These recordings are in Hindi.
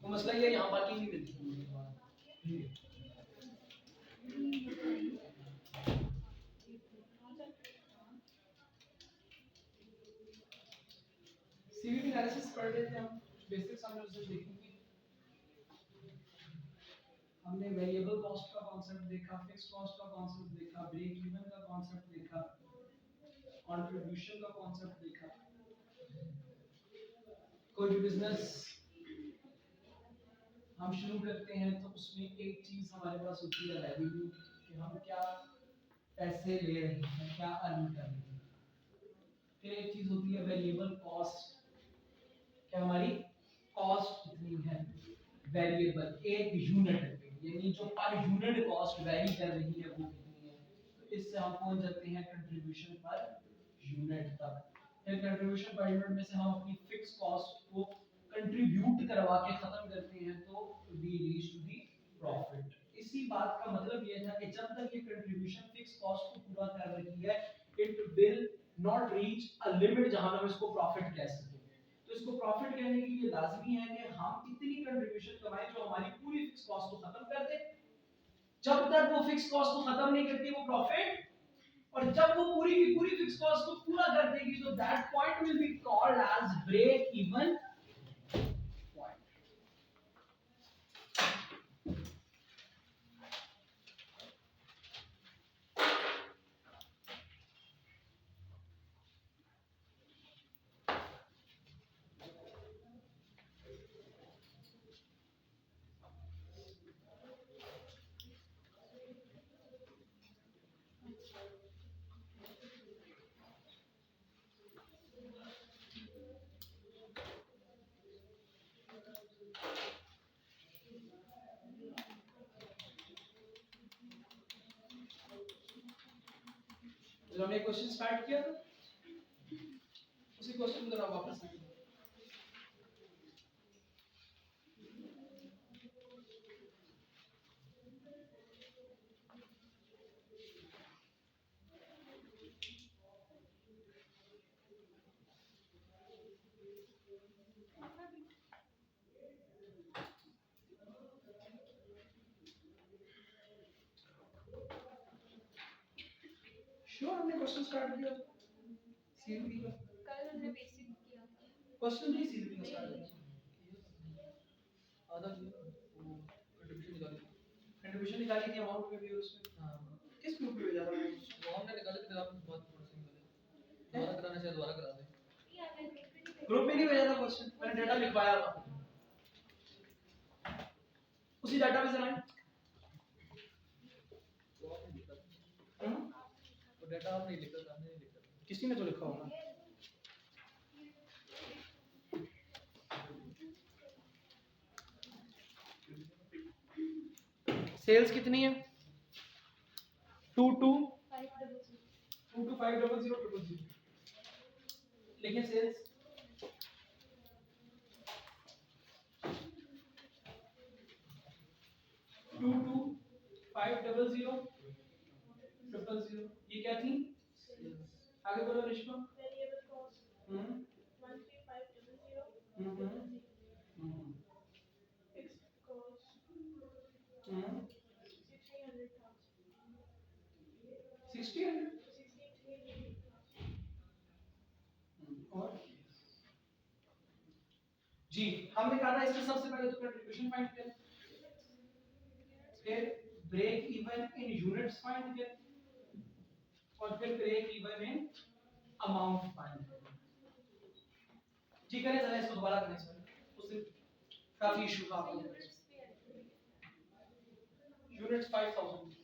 तो मसला ये यहाँ पार्किंग नहीं मिलती। सीवीपी एनालिसिस पढ़ रहे थे हम, बेसिक्स हमने उससे देखी थी। हमने वेरिएबल कॉस्ट का कॉन्सेप्ट देखा, फिक्स्ड कॉस्ट का कॉन्सेप्ट देखा, ब्रेक इवन का कॉन्सेप्ट देखा, कंट्रीब्यूशन का कॉन्सेप्ट देखा। कोई भी बिजनेस हम शुरू करते हैं तो उसमें एक चीज हमारे पास होती है रेवेन्यू, कि हम क्या पैसे ले रहे हैं, क्या अर्न कर रहे हैं। फिर एक चीज होती है वेरिएबल कॉस्ट, क्या हमारी कॉस्ट कितनी है वेरिएबल एक यूनिट पे, यानी जो पर यूनिट कॉस्ट वेरी कर रही है वो कितनी है। तो इससे हम पहुंच जाते हैं कंट्रीब्यूशन पर यूनिट तक। फिर कंट्रीब्यूशन पर यूनिट में से हम अपनी फिक्स कॉस्ट को कंट्रीब्यूट करवा के खत्म करते हैं तो we reach to the profit. इसी बात का मतलब ये था कि जब तक ये कंट्रीब्यूशन फिक्स कॉस्ट को पूरा कर रही है, it will not reach a limit जहां हम इसको प्रॉफिट कह सकें। तो इसको प्रॉफिट कहने के लिए लाजमी है कि हम इतनी कंट्रीब्यूशन कमाएं जो हमारी पूरी फिक्स कॉस्ट को खत्म कर दे। जब तक वो फिक्स कॉस्ट को खत्म नहीं करती वो प्रॉफिट, और जब वो पूरी की पूरी फिक्स कॉस्ट को पूरा कर देगी तो that point will be called as break even point. हमने क्वेश्चन स्टार्ट किया था, उसी क्वेश्चन को जरा वापस आइए। श्योर हमने क्वेश्चन स्टार्ट किया सीवीपी का, कल हमने बेसिक किया था। क्वेश्चन नहीं सीवीपी का स्टार्ट किया आधा वो कंट्रीब्यूशन निकाली थी अमाउंट में भी उसमें। हां किस ग्रुप में भेजा था वो हमने निकाले थे, आपने बहुत प्रोसेसिंग निकाले। दोबारा कराना चाहिए, दोबारा करा दे। ग्रुप में नहीं भेजा था क्वेश्चन, मैंने डाटा लिखवाया था उसी डाटा में चलाएं। वो डाटा आप नहीं लिखा था, हमने नहीं लिखा, किसी ने तो लिखा होगा। सेल्स कितनी है 22 500 22500 लेकिन सेल्स 22500 ये क्या थी आगे बोलो रिश्मा variable cost हम्म 13500 हम्म हम्म fixed cost हम्म 6300 और जी हमने कहा था इसमें सबसे पहले तो कंट्रीब्यूशन फाइंड करें फिर break even in units find करें और फिर break even in amount find करें जी करें जरा इसको दोबारा करें सर उससे काफी इशू था आपको यूनिट्स 5000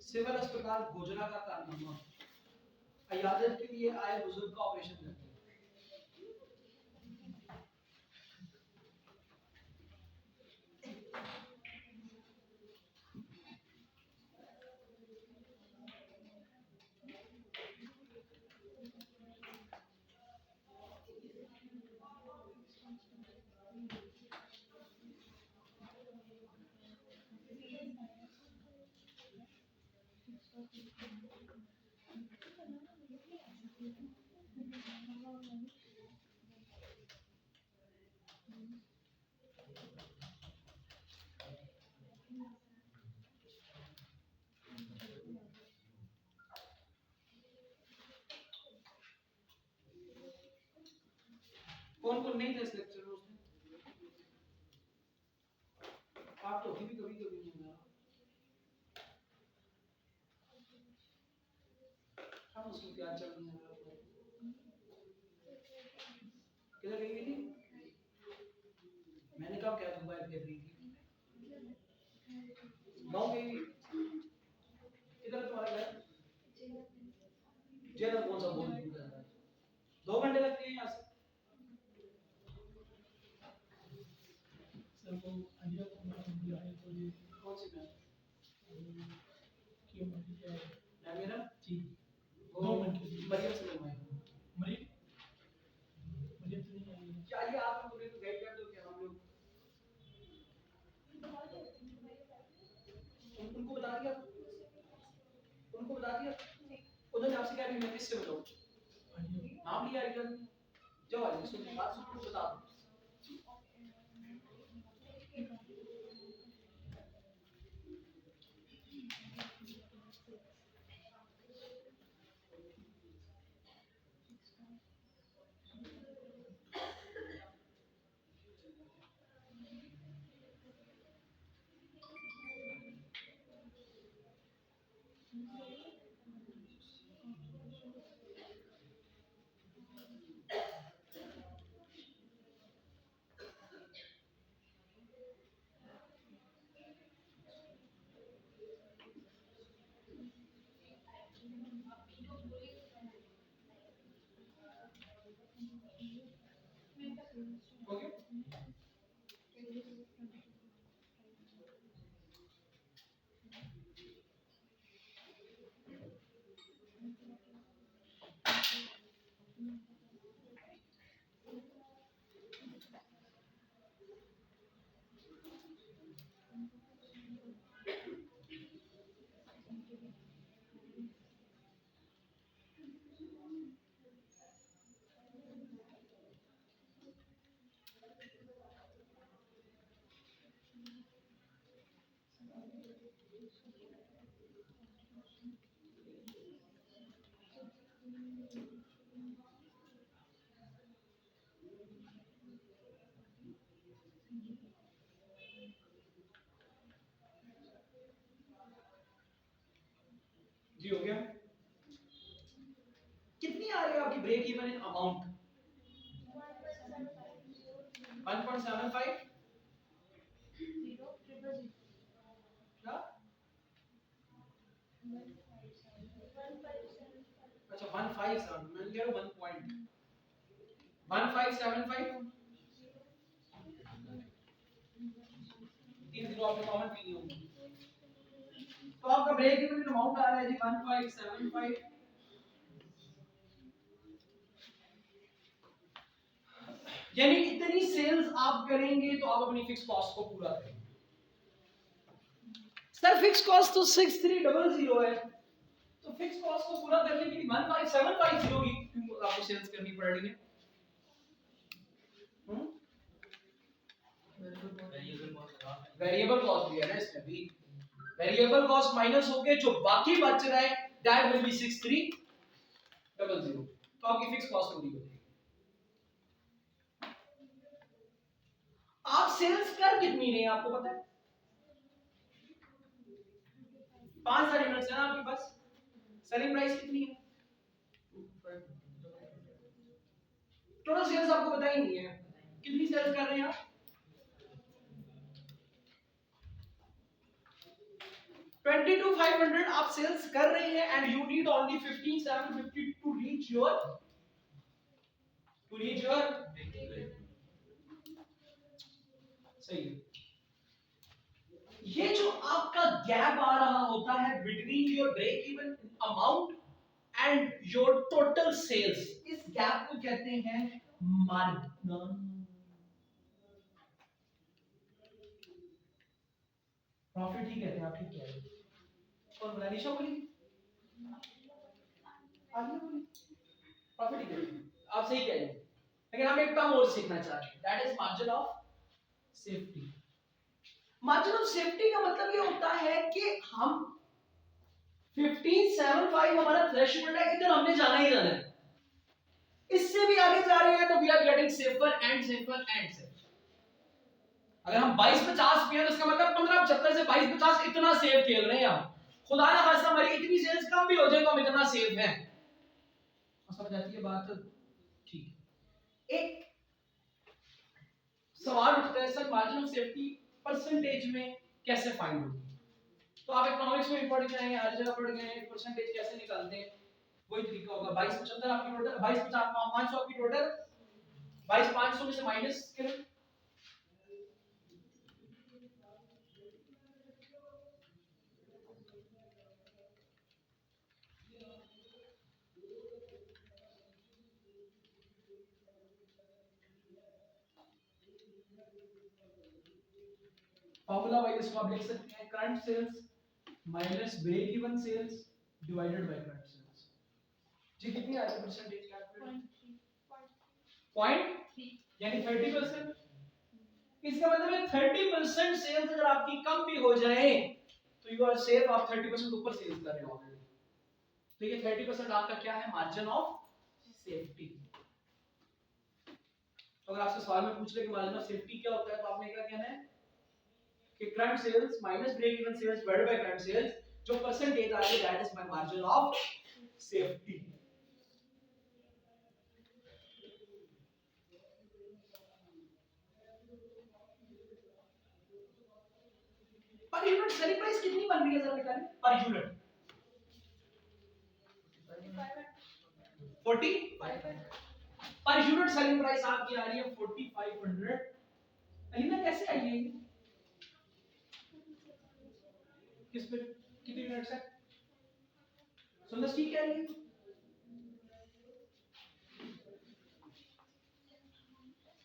सिविल अस्पताल भोजना का कारनामा अयादत के लिए आए बुजुर्ग का ऑपरेशन करते हैं कौन कौन नहीं थे इस लेक्चर में उसमें आप तो भी कभी कभी नहीं होना हम उसमें क्या चल रहा है किधर गई थी मैंने कब क्या मोबाइल पे गई थी गाँव गई किधर तुम्हारा घर जेलर कौन सा बोल 2 घंटे लगते हैं यहाँ से सर वो आइडिया को बुलाए तो ये कौन सी मैम क्यों मरी क्या है है मेरा जी वो 2 मिनट के लिए मरियम से लगवाए मरी मुझे तो नहीं आई है क्या ये आप लोग मुझे तो गाइड कर दो क्या हम लोग उनको बता दिया उन्होंने आपसे क्या मैं किससे बताऊं आइडिया नाम लिया आइडिया जो आइडिया सुनो बात सुनो बता दो जी हो गया। कितनी आ रही है आपकी ब्रेक इवन इन अमाउंट? 1.75 क्या? अच्छा 157, मैं कह रहा हूँ 1.1575 तीन जीरो आपने कॉमन पी होंगे। तो आपका ब्रेक इवन अमाउंट आ रहा है जी 1575। यानी इतनी सेल्स आप करेंगे तो आप अपनी फिक्स कॉस्ट को पूरा करेंगे। सर फिक्स कॉस्ट तो 6300 है, तो फिक्स कॉस्ट को पूरा करने के लिए 15750 की आपको सेल्स करनी पड़ रही है। वेरिएबल कॉस्ट भी है ना इसमें भी। वेरिएबल कॉस्ट माइनस होके जो बाकी बच रहा है दैट विल बी 6300, तो आपकी फिक्स कॉस्ट पूरी हो जाएगी। आप सेल्स कर कितनी रहे हैं आपको पता है? 5 सारे यूनिट्स है ना आपके पास। सेलिंग प्राइस कितनी है? टोटल सेल्स आपको पता ही नहीं है, कितनी सेल्स कर रहे हैं आप? 22,500 आप सेल्स कर रहे हैं and you need only 15,750 to reach your सही है। ये जो आपका गैप आ रहा होता है between your break even amount and your total sales, इस गैप को कहते हैं मार्जिन। प्रॉफिट ही कहते हैं, आप ठीक कह रहे हैं। और बोला निशा बोली, आगे बोली प्रॉफिट ही कहते हैं, आप सही कह रहे हैं। लेकिन हम एक टर्म और सीखना चाहते हैं, that is margin of safety. Margin of safety का मतलब ये होता है कि हम 1575 हमारा थ्रेशोल्ड है, इधर हमने जाना ही जाना है। इससे भी आगे जा रहे हैं तो we are getting safer and safer and safer. अगर हम 2250 पे हैं तो इसका मतलब 1575 से 2250 इतना सेफ खेल रहे हैं हम। खुदा ना खासा हमारी इतनी सेल्स कम भी हो जाए तो हम इतना सेफ हैं। समझ आती है बात? ठीक। एक सवाल उठता है sir margin of safety percentage में कैसे फाइंड होगी? तो आप इकोनॉमिक्स में भी पढ़ गए हैं, हर जगह पढ़ गए हैं, परसेंटेज कैसे निकालते हैं वही तरीका होगा। 2275 आपकी टोटल, 2250 500 आपकी टोटल, 22500 में से माइनस करें, फॉर्मूला वाइज इसको आप लिख सकते हैं current sales minus break even sales divided by current sales. जी कितनी आ रही है परसेंटेज कैलकुलेट? 0.3 यानी 30%। इसका मतलब है 30% सेल्स अगर आपकी कम भी हो जाए तो यू आर सेफ, आप 30% ऊपर सेल्स कर रहे हो ऑलरेडी। तो ये 30% आपका क्या है? Margin of safety. अगर आपसे सवाल में पूछ ले कि मार्जिन ऑफ सेफ्टी क्या होता है तो आपने क्या कहना है कि current sales minus break even sales divided by current sales, जो परसेंटेज आ रही है that is my margin of safety. Per unit selling price कितनी बन रही है जरा निकालें पर यूनिट? 45 पर यूनिट सेलिंग प्राइस आपकी आ रही है 4500। अलीना कैसे आई है? किस पे कितनी यूनिट्स है? सुंदर ठीक है ये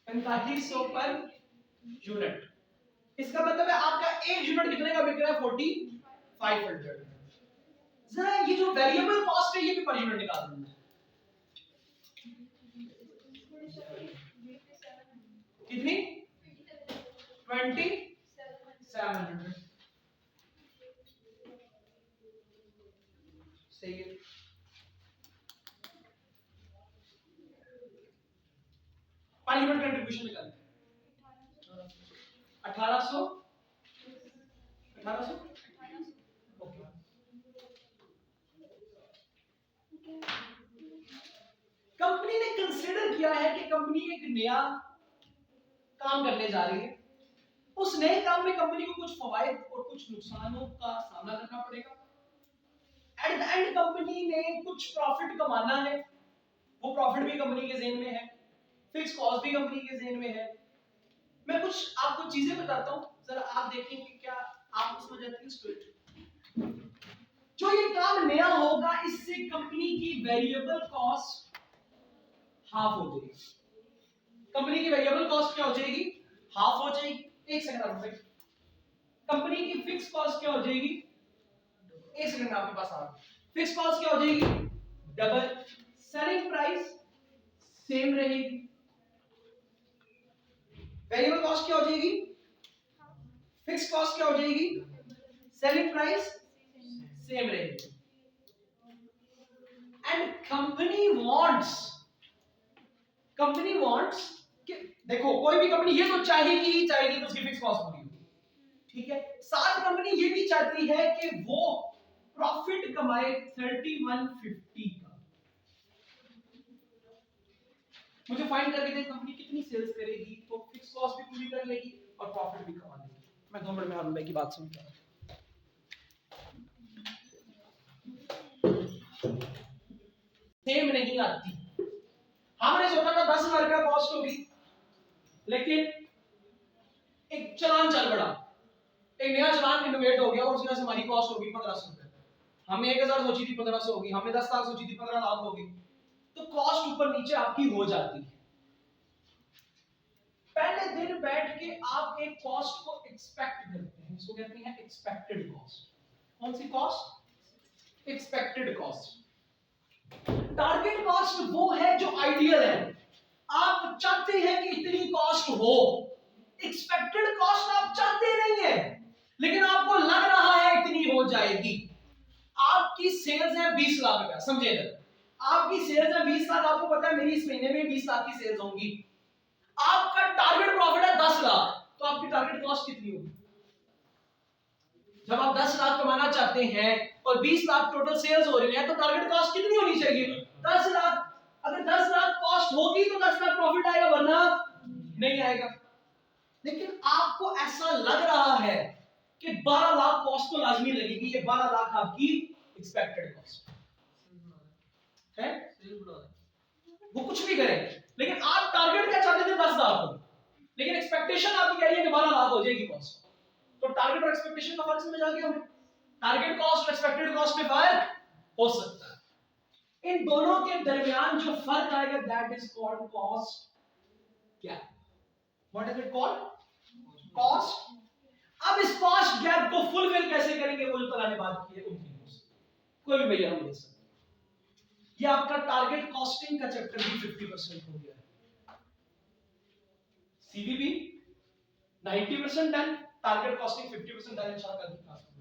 4500 पर यूनिट। इसका मतलब है आपका एक यूनिट कितने का बिक रहा है? 4500। जरा ये जो वेरिएबल कॉस्ट है ये भी पर यूनिट निकाल देना। कितनी? 2700। सही है। पर यूनिट कंट्रीब्यूशन निकाल 1800 ओके। कंपनी ने कंसीडर किया है कि कंपनी एक नया काम करने जा रही है, उस नए काम में कंपनी को कुछ फवायद और कुछ नुकसानों का सामना करना पड़ेगा। एट द एंड कंपनी ने कुछ प्रॉफिट कमाना है, वो प्रॉफिट भी कंपनी के जेहन में है, फिक्स कॉस्ट भी कंपनी के जेहन में है। मैं कुछ आपको चीजें बताता हूं, जरा आप देखें कि क्या आप समझ आती है स्टूडेंट। जो ये काम नया होगा इससे कंपनी की वेरिएबल कॉस्ट हाफ हो जाएगी। कंपनी की वेरिएबल कॉस्ट क्या हो जाएगी? हाफ हो जाएगी। एक सेकंड आप वेट। कंपनी की फिक्स कॉस्ट क्या हो जाएगी? एक सेकंड में आपके पास आ रहा। फिक्स कॉस्ट क्या हो जाएगी? डबल। सेलिंग प्राइस सेम रहेगी। वेरिएबल कॉस्ट क्या हो जाएगी? फिक्स कॉस्ट क्या हो जाएगी? सेलिंग प्राइस सेम रहेगी। एंड कंपनी वांट्स कि देखो कोई भी कंपनी ये तो चाहेगी ही चाहेगी तो उसकी फिक्स कॉस्ट पूरी होगी, ठीक है। साथ कंपनी ये भी चाहती है कि वो प्रॉफिट कमाए 3150 का। मुझे फाइंड करके दे कंपनी कितनी सेल्स करेगी तो फिक्स कॉस्ट भी पूरी कर लेगी और प्रॉफिट भी कमा लेगी। मैं 2 मिनट में हारून भाई की बात सुनता हूं। सेम नहीं आती। हमने सोचा था 10,000 का कॉस्ट होगी, लेकिन एक चलान चल पड़ा, एक नया चलान इनोवेट हो गया और उसकी वजह से हमारी कॉस्ट होगी 1500 रुपए। हमने 1000 सोची थी 1500 होगी, हमने 10 लाख सोची थी 15 लाख होगी। तो कॉस्ट ऊपर नीचे आपकी हो जाती है। पहले दिन बैठ के आप एक कॉस्ट को एक्सपेक्ट करते हैं, इसको कहते हैं एक्सपेक्टेड कॉस्ट। कौन सी cost? Expected cost. Target cost वो है जो आइडियल है, आप चाहते हैं कि इतनी कॉस्ट हो। एक्सपेक्टेड कॉस्ट आप चाहते नहीं है, लेकिन आपको लग रहा है इतनी हो जाएगी। आपकी सेल्स है 20 लाख रुपया, समझे ना, आपकी सेल्स है 20 लाख, आपको पता है मेरी इस महीने में 20 लाख की सेल्स होंगी। आपका टारगेट प्रॉफिट है 10 लाख, तो आपकी टारगेट कॉस्ट कितनी होगी? जब आप 10 लाख कमाना चाहते हैं और 20 लाख टोटल सेल्स हो रही है तो टारगेट कॉस्ट कितनी होनी चाहिए? 10 लाख। अगर 10 लाख कॉस्ट होगी तो 10 लाख प्रॉफिट आएगा, वरना नहीं आएगा। लेकिन आपको ऐसा लग रहा है कि 12 लाख कॉस्ट तो लाजमी लगेगी, ये 12 लाख आपकी एक्सपेक्टेड कॉस्ट है। वो कुछ भी करें, लेकिन आप टारगेट क्या चाहते थे? 10 लाख हो, लेकिन एक्सपेक्टेशन आपकी कह रही है कि 12 लाख हो जाएगी कॉस्ट। तो टारगेट और एक्सपेक्टेशन का फर्क समझ आ गया हमें। टारगेट कॉस्ट और एक्सपेक्टेड कॉस्ट में फर्क हो सकता है। इन दोनों के दरमियान जो फर्क आएगा that is called cost gap. What is it called? Cost. अब इस कॉस्ट गैप को फुलफिल कैसे करेंगे वो जो तला ने बात की है उनकी कोई भी भैया हम दे सकते। ये आपका टारगेट कॉस्टिंग का चैप्टर भी 50% हो गया है। CVP 90% done, target costing 50% done इंशाल्लाह कल की क्लास में।